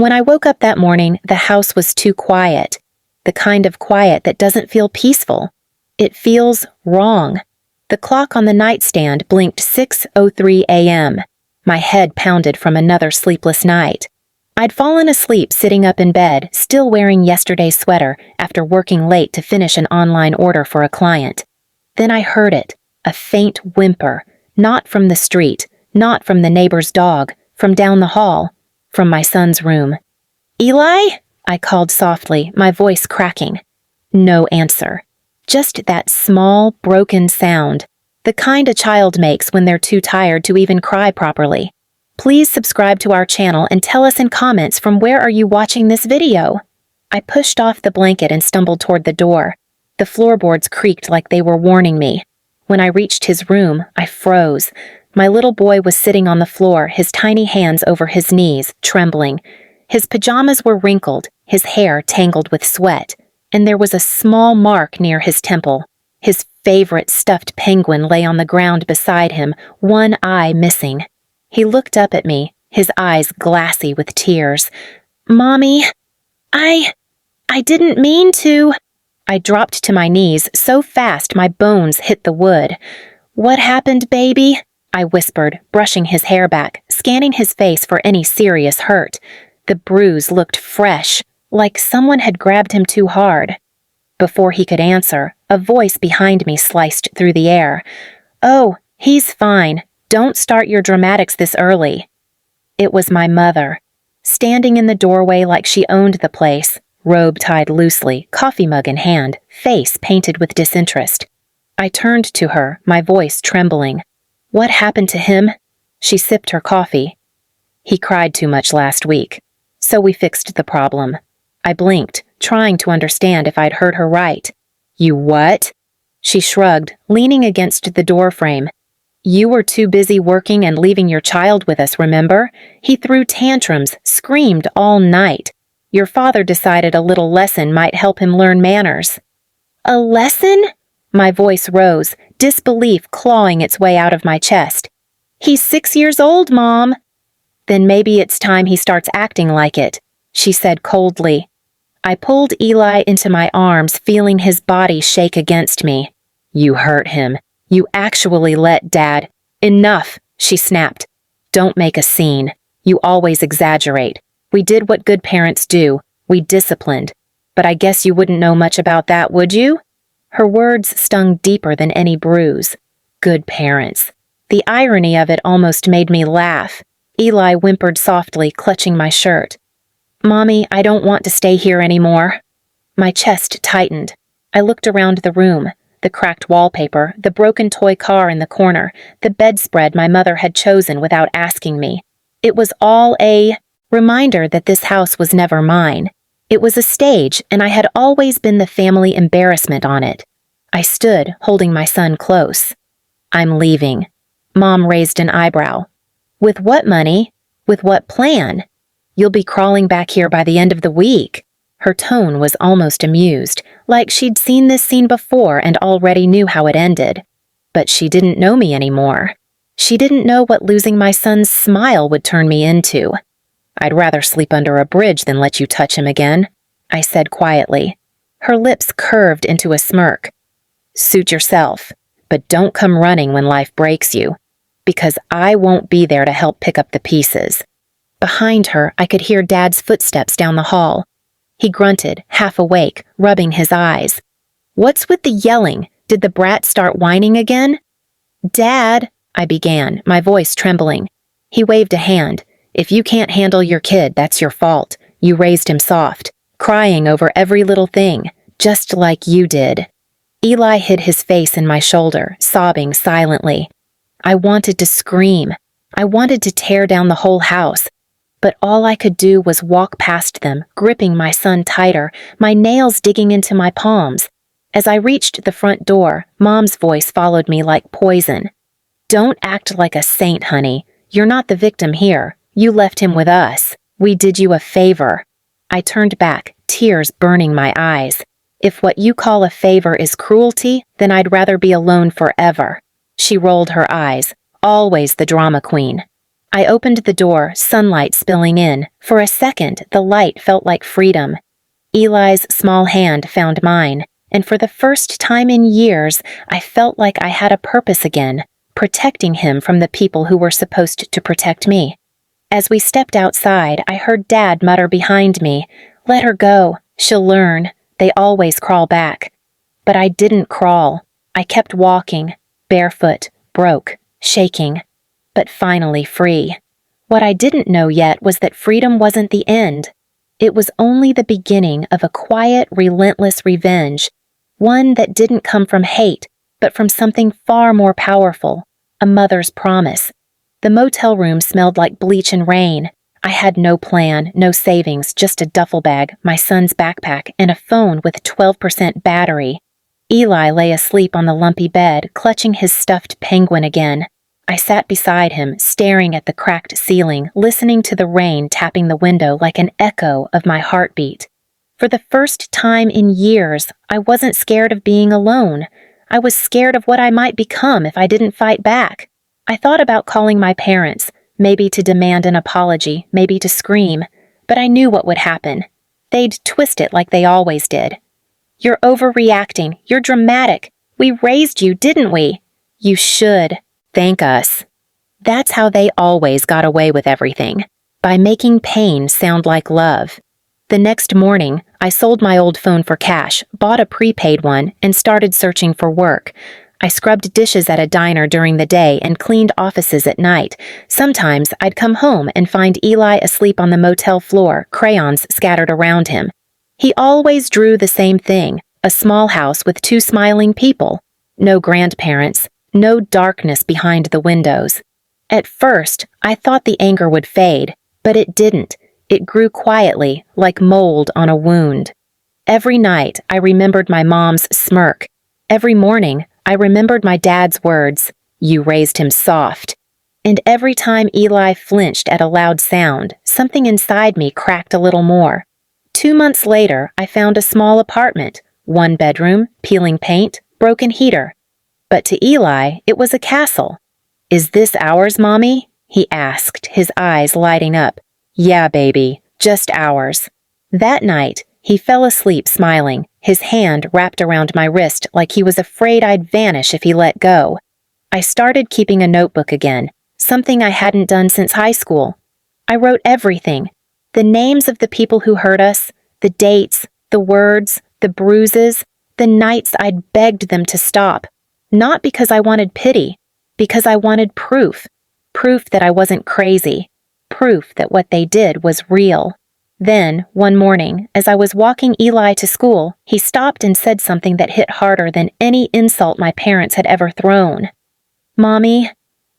When I woke up that morning, the house was too quiet. The kind of quiet that doesn't feel peaceful. It feels wrong. The clock on the nightstand blinked 6:03 a.m. My head pounded from another sleepless night. I'd fallen asleep sitting up in bed, still wearing yesterday's sweater after working late to finish an online order for a client. Then I heard it, a faint whimper, not from the street, not from the neighbor's dog, from down the hall, from my son's room. "Eli?" I called softly, my voice cracking. No answer. Just that small, broken sound, the kind a child makes when they're too tired to even cry properly. Please subscribe to our channel and tell us in comments from where are you watching this video. I pushed off the blanket and stumbled toward the door. The floorboards creaked like they were warning me. When I reached his room, I froze. My little boy was sitting on the floor, his tiny hands over his knees, trembling. His pajamas were wrinkled, his hair tangled with sweat, and there was a small mark near his temple. His favorite stuffed penguin lay on the ground beside him, one eye missing. He looked up at me, his eyes glassy with tears. "Mommy, I didn't mean to." I dropped to my knees so fast my bones hit the wood. "What happened, baby?" I whispered, brushing his hair back, scanning his face for any serious hurt. The bruise looked fresh, like someone had grabbed him too hard. Before he could answer, a voice behind me sliced through the air. "Oh, he's fine. Don't start your dramatics this early." It was my mother, standing in the doorway like she owned the place, robe tied loosely, coffee mug in hand, face painted with disinterest. I turned to her, my voice trembling. "What happened to him?" She sipped her coffee. "He cried too much last week, so we fixed the problem." I blinked, trying to understand if I'd heard her right. "You what?" She shrugged, leaning against the doorframe. "You were too busy working and leaving your child with us, remember? He threw tantrums, screamed all night. Your father decided a little lesson might help him learn manners." "A lesson?" My voice rose, disbelief clawing its way out of my chest. "He's 6 years old, Mom." "Then maybe it's time he starts acting like it," she said coldly. I pulled Eli into my arms, feeling his body shake against me. "You hurt him. You actually let Dad—" "Enough," she snapped. "Don't make a scene. You always exaggerate. We did what good parents do. We disciplined. But I guess you wouldn't know much about that, would you?" Her words stung deeper than any bruise. Good parents. The irony of it almost made me laugh. Eli whimpered softly, clutching my shirt. "Mommy, I don't want to stay here anymore." My chest tightened. I looked around the room. The cracked wallpaper, the broken toy car in the corner, the bedspread my mother had chosen without asking me. It was all a reminder that this house was never mine. It was a stage, and I had always been the family embarrassment on it. I stood, holding my son close. "I'm leaving." Mom raised an eyebrow. "With what money? With what plan? You'll be crawling back here by the end of the week." Her tone was almost amused, like she'd seen this scene before and already knew how it ended. But she didn't know me anymore. She didn't know what losing my son's smile would turn me into. "I'd rather sleep under a bridge than let you touch him again," I said quietly. Her lips curved into a smirk. "Suit yourself, but don't come running when life breaks you, because I won't be there to help pick up the pieces." Behind her, I could hear Dad's footsteps down the hall. He grunted, half awake, rubbing his eyes. "What's with the yelling? Did the brat start whining again?" "Dad," I began, my voice trembling. He waved a hand. "If you can't handle your kid, that's your fault. You raised him soft, crying over every little thing, just like you did." Eli hid his face in my shoulder, sobbing silently. I wanted to scream. I wanted to tear down the whole house. But all I could do was walk past them, gripping my son tighter, my nails digging into my palms. As I reached the front door, Mom's voice followed me like poison. "Don't act like a saint, honey. You're not the victim here. You left him with us. We did you a favor." I turned back, tears burning my eyes. "If what you call a favor is cruelty, then I'd rather be alone forever." She rolled her eyes, always the drama queen. I opened the door, sunlight spilling in. For a second, the light felt like freedom. Eli's small hand found mine, and for the first time in years, I felt like I had a purpose again, protecting him from the people who were supposed to protect me. As we stepped outside, I heard Dad mutter behind me, "Let her go. She'll learn. They always crawl back." But I didn't crawl. I kept walking, barefoot, broke, shaking, but finally free. What I didn't know yet was that freedom wasn't the end. It was only the beginning of a quiet, relentless revenge, one that didn't come from hate, but from something far more powerful, a mother's promise. The motel room smelled like bleach and rain. I had no plan, no savings, just a duffel bag, my son's backpack, and a phone with 12% battery. Eli lay asleep on the lumpy bed, clutching his stuffed penguin again. I sat beside him, staring at the cracked ceiling, listening to the rain tapping the window like an echo of my heartbeat. For the first time in years, I wasn't scared of being alone. I was scared of what I might become if I didn't fight back. I thought about calling my parents, maybe to demand an apology, maybe to scream, but I knew what would happen. They'd twist it like they always did. "You're overreacting. You're dramatic. We raised you, didn't we?" "You should. Thank us." That's how they always got away with everything, by making pain sound like love. The next morning, I sold my old phone for cash, bought a prepaid one, and started searching for work. I scrubbed dishes at a diner during the day and cleaned offices at night. Sometimes I'd come home and find Eli asleep on the motel floor, crayons scattered around him. He always drew the same thing, a small house with 2 smiling people. No grandparents, no darkness behind the windows. At first, I thought the anger would fade, but it didn't. It grew quietly, like mold on a wound. Every night, I remembered my mom's smirk. Every morning, I remembered my dad's words, "You raised him soft." And every time Eli flinched at a loud sound, something inside me cracked a little more. 2 months later, I found a small apartment, 1 bedroom, peeling paint, broken heater. But to Eli, it was a castle. "Is this ours, Mommy?" he asked, his eyes lighting up. "Yeah, baby, just ours." That night, he fell asleep smiling, his hand wrapped around my wrist like he was afraid I'd vanish if he let go. I started keeping a notebook again, something I hadn't done since high school. I wrote everything. The names of the people who hurt us, the dates, the words, the bruises, the nights I'd begged them to stop. Not because I wanted pity, because I wanted proof. Proof that I wasn't crazy. Proof that what they did was real. Then, one morning, as I was walking Eli to school, he stopped and said something that hit harder than any insult my parents had ever thrown. "Mommy,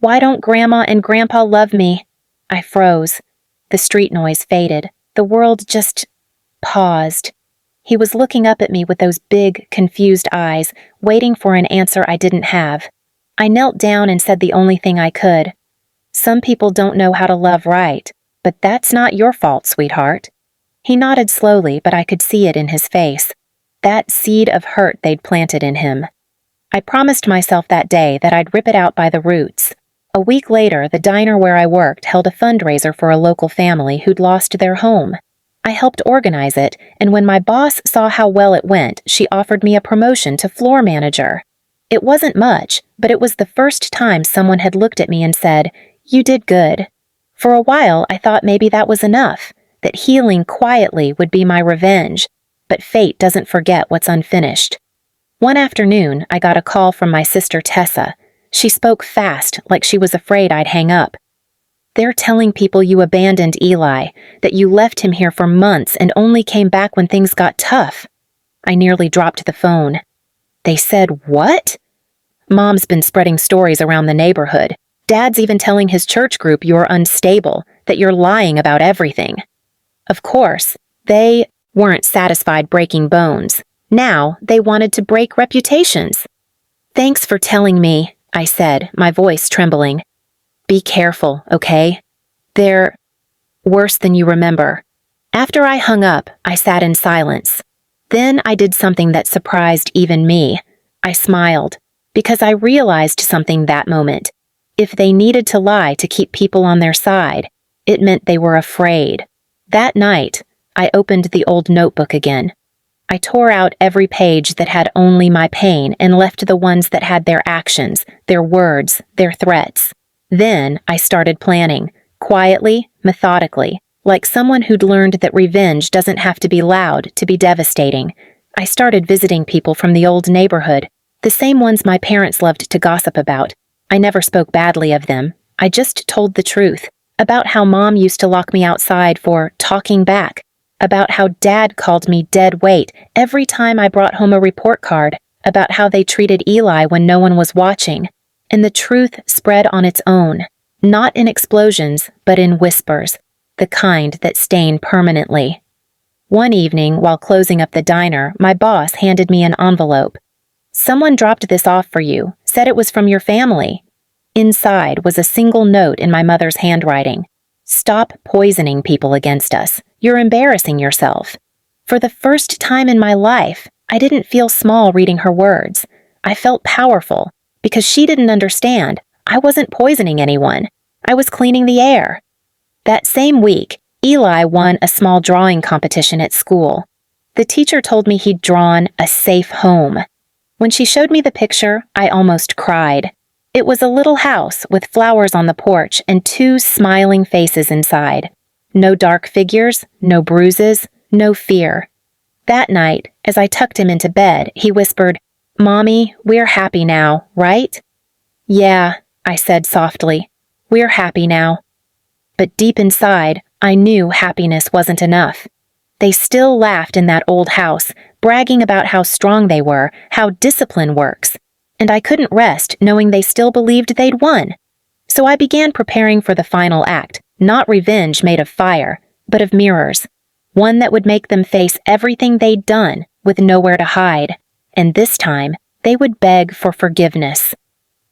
why don't Grandma and Grandpa love me?" I froze. The street noise faded. The world just paused. He was looking up at me with those big, confused eyes, waiting for an answer I didn't have. I knelt down and said the only thing I could. "Some people don't know how to love right, but that's not your fault, sweetheart." He nodded slowly, but I could see it in his face. That seed of hurt they'd planted in him. I promised myself that day that I'd rip it out by the roots. A week later, the diner where I worked held a fundraiser for a local family who'd lost their home. I helped organize it, and when my boss saw how well it went, she offered me a promotion to floor manager. It wasn't much, but it was the first time someone had looked at me and said, "You did good." For a while, I thought maybe that was enough, that healing quietly would be my revenge, but fate doesn't forget what's unfinished. One afternoon, I got a call from my sister Tessa. She spoke fast, like she was afraid I'd hang up. "They're telling people you abandoned Eli, that you left him here for months and only came back when things got tough." I nearly dropped the phone. "They said what?" "Mom's been spreading stories around the neighborhood. Dad's even telling his church group you're unstable, that you're lying about everything." Of course, they weren't satisfied breaking bones. Now they wanted to break reputations. "Thanks for telling me," I said, my voice trembling. "Be careful, okay? They're worse than you remember." After I hung up, I sat in silence. Then I did something that surprised even me. I smiled, because I realized something that moment. If they needed to lie to keep people on their side, it meant they were afraid. That night, I opened the old notebook again. I tore out every page that had only my pain and left the ones that had their actions, their words, their threats. Then I started planning, quietly, methodically, like someone who'd learned that revenge doesn't have to be loud to be devastating. I started visiting people from the old neighborhood, the same ones my parents loved to gossip about. I never spoke badly of them. I just told the truth, about how Mom used to lock me outside for talking back, about how Dad called me dead weight every time I brought home a report card, about how they treated Eli when no one was watching. And the truth spread on its own, not in explosions, but in whispers, the kind that stain permanently. One evening, while closing up the diner, my boss handed me an envelope. "Someone dropped this off for you, said it was from your family." Inside was a single note in my mother's handwriting. "Stop poisoning people against us. You're embarrassing yourself." For the first time in my life, I didn't feel small reading her words. I felt powerful, because she didn't understand. I wasn't poisoning anyone. I was cleaning the air. That same week, Eli won a small drawing competition at school. The teacher told me he'd drawn a safe home. When she showed me the picture, I almost cried. It was a little house with flowers on the porch and 2 smiling faces inside. No dark figures, no bruises, no fear. That night, as I tucked him into bed, he whispered, "Mommy, we're happy now, right?" "Yeah," I said softly. "We're happy now." But deep inside, I knew happiness wasn't enough. They still laughed in that old house, bragging about how strong they were, how discipline works. And I couldn't rest knowing they still believed they'd won. So I began preparing for the final act, not revenge made of fire, but of mirrors. One that would make them face everything they'd done, with nowhere to hide. And this time, they would beg for forgiveness.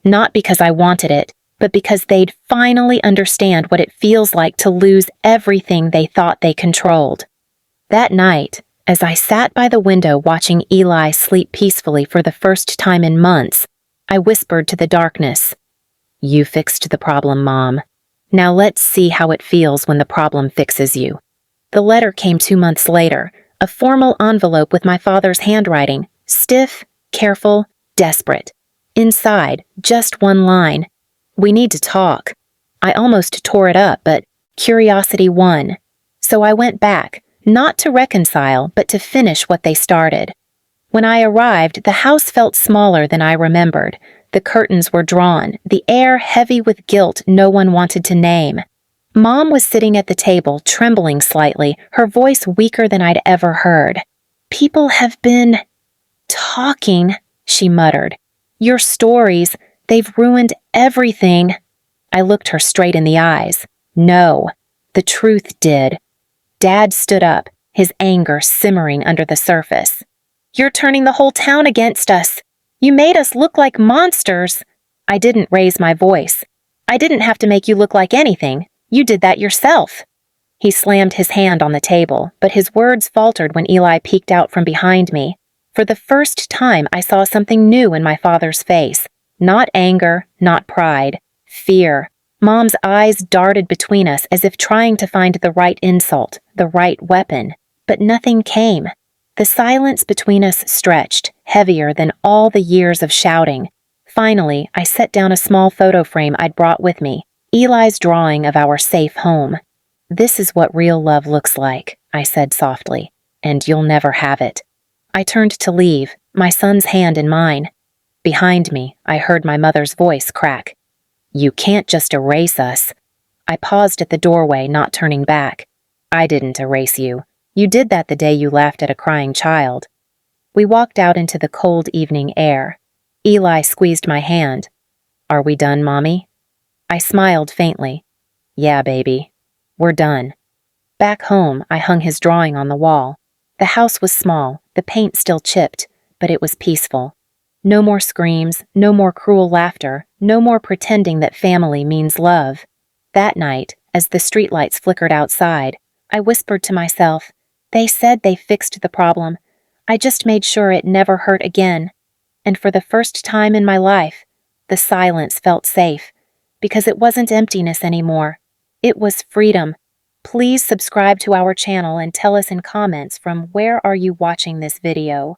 Not because I wanted it, but because they'd finally understand what it feels like to lose everything they thought they controlled. That night, as I sat by the window watching Eli sleep peacefully for the first time in months, I whispered to the darkness, "You fixed the problem, Mom. Now let's see how it feels when the problem fixes you." The letter came 2 months later, a formal envelope with my father's handwriting, stiff, careful, desperate. Inside, just one line. "We need to talk." I almost tore it up, but curiosity won. So I went back, not to reconcile, but to finish what they started. When I arrived, the house felt smaller than I remembered. The curtains were drawn, the air heavy with guilt no one wanted to name. Mom was sitting at the table, trembling slightly, her voice weaker than I'd ever heard. "People have been talking," she muttered. "Your stories, they've ruined everything." I looked her straight in the eyes. No, the truth did. Dad stood up, his anger simmering under the surface. "You're turning the whole town against us. You made us look like monsters." I didn't raise my voice. "I didn't have to make you look like anything. You did that yourself." He slammed his hand on the table, but his words faltered when Eli peeked out from behind me. For the first time, I saw something new in my father's face. Not anger, not pride. Fear. Mom's eyes darted between us as if trying to find the right insult, the right weapon. But nothing came. The silence between us stretched, heavier than all the years of shouting. Finally, I set down a small photo frame I'd brought with me, Eli's drawing of our safe home. "This is what real love looks like," I said softly, "and you'll never have it." I turned to leave, my son's hand in mine. Behind me, I heard my mother's voice crack. "You can't just erase us." I paused at the doorway, not turning back. "I didn't erase you. You did that the day you laughed at a crying child." We walked out into the cold evening air. Eli squeezed my hand. "Are we done, Mommy?" I smiled faintly. "Yeah, baby. We're done." Back home, I hung his drawing on the wall. The house was small, the paint still chipped, but it was peaceful. No more screams, no more cruel laughter, no more pretending that family means love. That night, as the streetlights flickered outside, I whispered to myself, "They said they fixed the problem. I just made sure it never hurt again." And for the first time in my life, the silence felt safe. because it wasn't emptiness anymore. It was freedom. Please subscribe to our channel and tell us in comments from where are you watching this video.